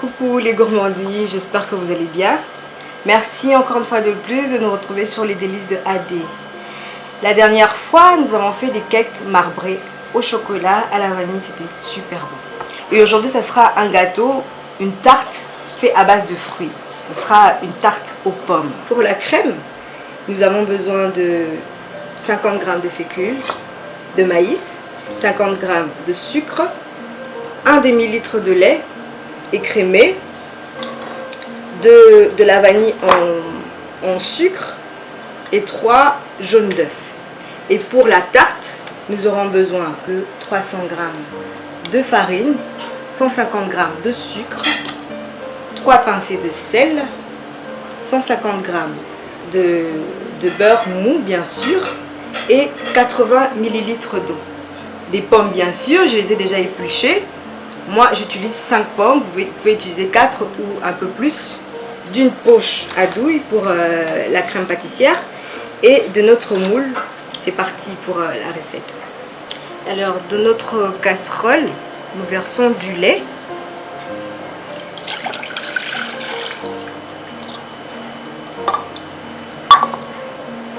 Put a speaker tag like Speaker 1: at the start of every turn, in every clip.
Speaker 1: Coucou les gourmandises, j'espère que vous allez bien. Merci encore une fois de plus de nous retrouver sur les délices de AD. La dernière fois, nous avons fait des cakes marbrés au chocolat, à la vanille, c'était super bon. Et aujourd'hui, ça sera un gâteau, une tarte faite à base de fruits. Ce sera une tarte aux pommes. Pour la crème, nous avons besoin de 50 g de fécule, de maïs, 50 g de sucre, 1 demi-litre de lait écrémé, de la vanille en sucre et 3 jaunes d'œufs. Et pour la tarte, nous aurons besoin de 300 g de farine, 150 g de sucre, 3 pincées de sel, 150 g de beurre mou bien sûr et 80 ml d'eau. Des pommes bien sûr, je les ai déjà épluchées. Moi j'utilise 5 pommes, vous pouvez utiliser 4 ou un peu plus, d'une poche à douille pour la crème pâtissière et de notre moule. C'est parti pour la recette. Alors de notre casserole, nous versons du lait.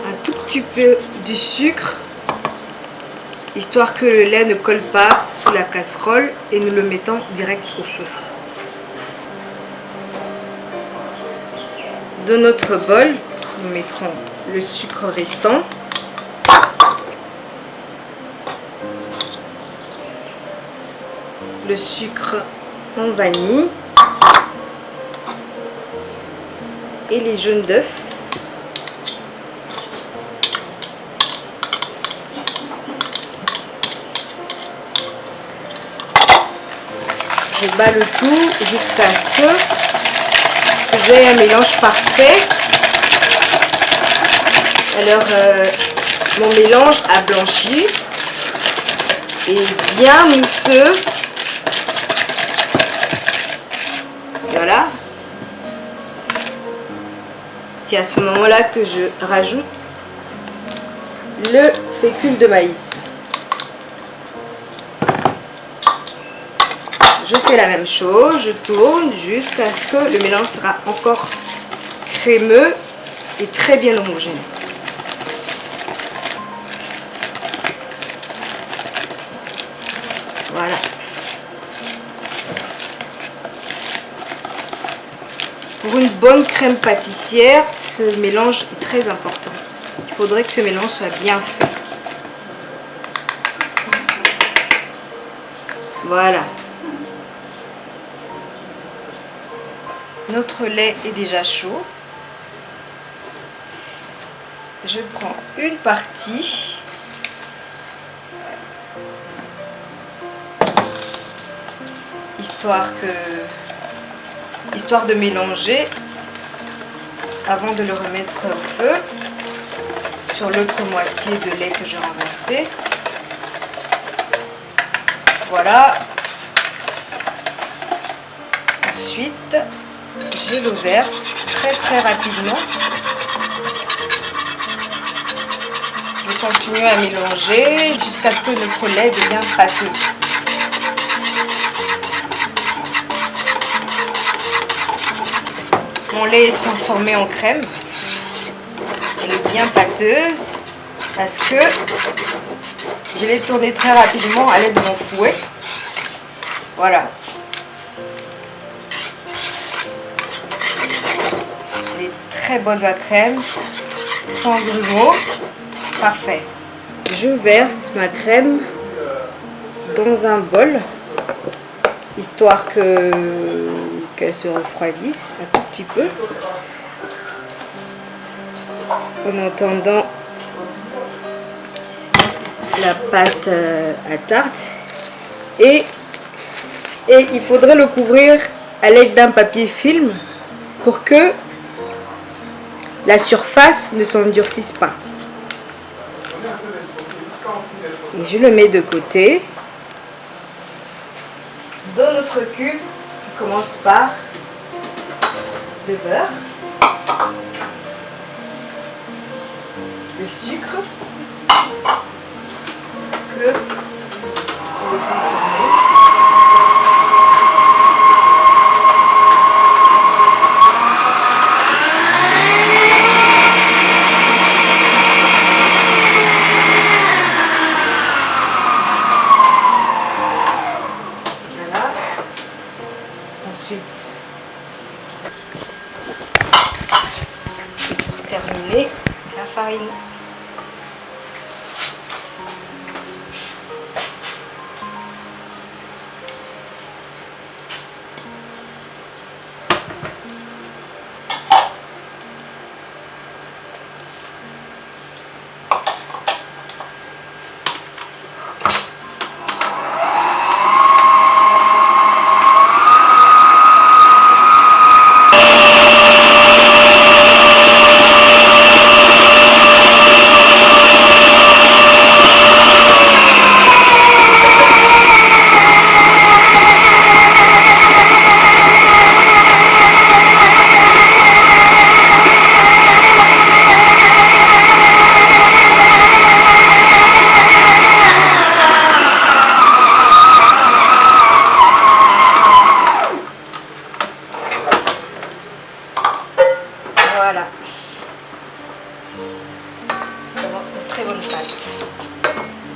Speaker 1: Un tout petit peu du sucre, histoire que le lait ne colle pas sous la casserole, et nous le mettons direct au feu. De notre bol, nous mettrons le sucre restant. Le sucre en vanille. Et les jaunes d'œufs. Je bats le tout jusqu'à ce que j'ai un mélange parfait. Alors mon mélange a blanchi et bien mousseux. Voilà. C'est à ce moment-là que je rajoute le fécule de maïs. Je fais la même chose, je tourne jusqu'à ce que le mélange sera encore crémeux et très bien homogène. Voilà. Pour une bonne crème pâtissière, ce mélange est très important. Il faudrait que ce mélange soit bien fait. Voilà. Notre lait est déjà chaud. Je prends une partie. Histoire de mélanger avant de le remettre au feu sur l'autre moitié de lait que j'ai renversé. Voilà. Ensuite, je le verse très rapidement. Je continue à mélanger jusqu'à ce que notre lait devienne pâteux. Mon lait est transformé en crème. Elle est bien pâteuse parce que je l'ai tournée très rapidement à l'aide de mon fouet. Voilà. Elle est très bonne la crème, sans grumeaux. Parfait. Je verse ma crème dans un bol, histoire qu'elle se refroidisse un tout petit peu. En attendant la pâte à tarte. Et il faudrait le couvrir à l'aide d'un papier film pour que la surface ne s'endurcisse pas. Et je le mets de côté. Dans notre cube, on commence par le beurre, le sucre, que on laisse tourner. Ensuite, et pour terminer, la farine. Voilà. Nous avons une très bonne pâte.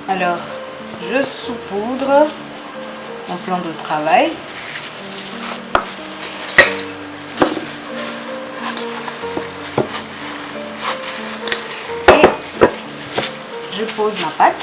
Speaker 1: Alors, je saupoudre mon plan de travail. Et je pose ma pâte.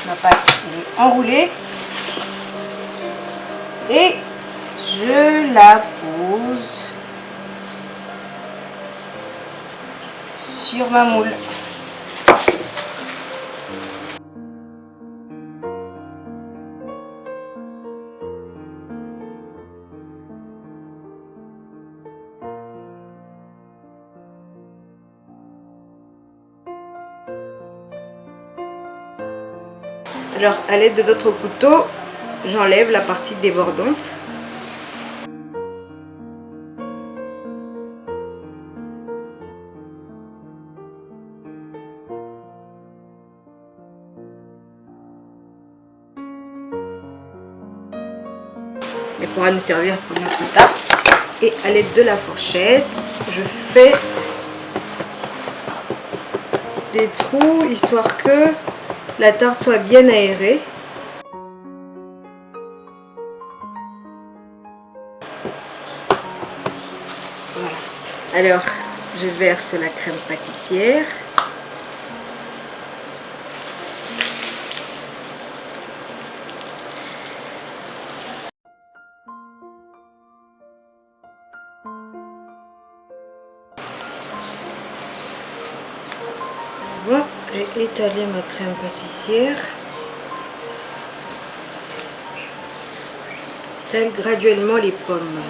Speaker 1: Ma pâte est enroulée et je la pose sur ma moule. Alors, à l'aide de notre couteau, j'enlève la partie débordante. Elle pourra nous servir pour notre tarte. Et à l'aide de la fourchette, je fais des trous histoire que la tarte soit bien aérée. Voilà. Alors, je verse la crème pâtissière. Bon, j'ai étalé ma crème pâtissière. J'étale graduellement les pommes.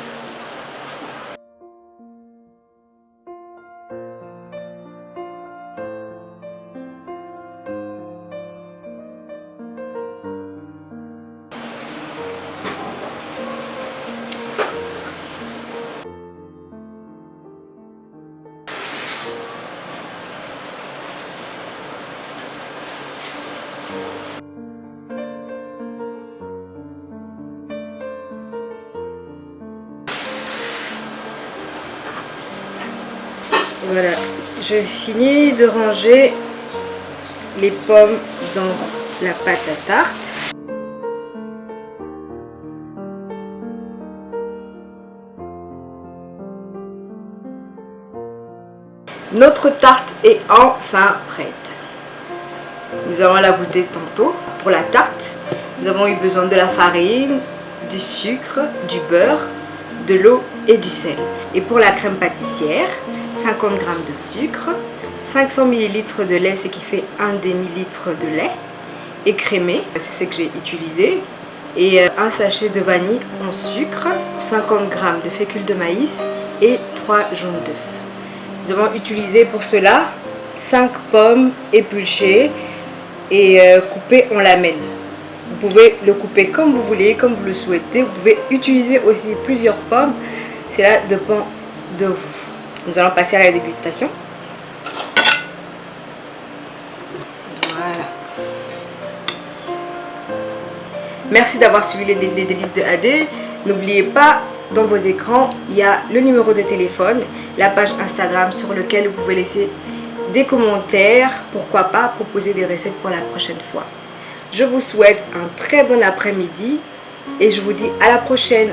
Speaker 1: Voilà, je finis de ranger les pommes dans la pâte à tarte. Notre tarte est enfin prête. Nous allons la goûter tantôt. Pour la tarte, nous avons eu besoin de la farine, du sucre, du beurre, de l'eau et du sel. Et pour la crème pâtissière, 50 g de sucre, 500 ml de lait, ce qui fait un demi-litre de lait écrémé, c'est ce que j'ai utilisé, et un sachet de vanille en sucre, 50 g de fécule de maïs et 3 jaunes d'œufs. Nous avons utilisé pour cela 5 pommes épluchées et coupées en lamelles. Vous pouvez le couper comme vous voulez, comme vous le souhaitez. Vous pouvez utiliser aussi plusieurs pommes Cela dépend de vous. Nous allons passer à la dégustation. Voilà. Merci d'avoir suivi les délices de AD. N'oubliez pas, dans vos écrans, il y a le numéro de téléphone, la page Instagram sur laquelle vous pouvez laisser des commentaires, pourquoi pas proposer des recettes pour la prochaine fois. Je vous souhaite un très bon après-midi et je vous dis à la prochaine.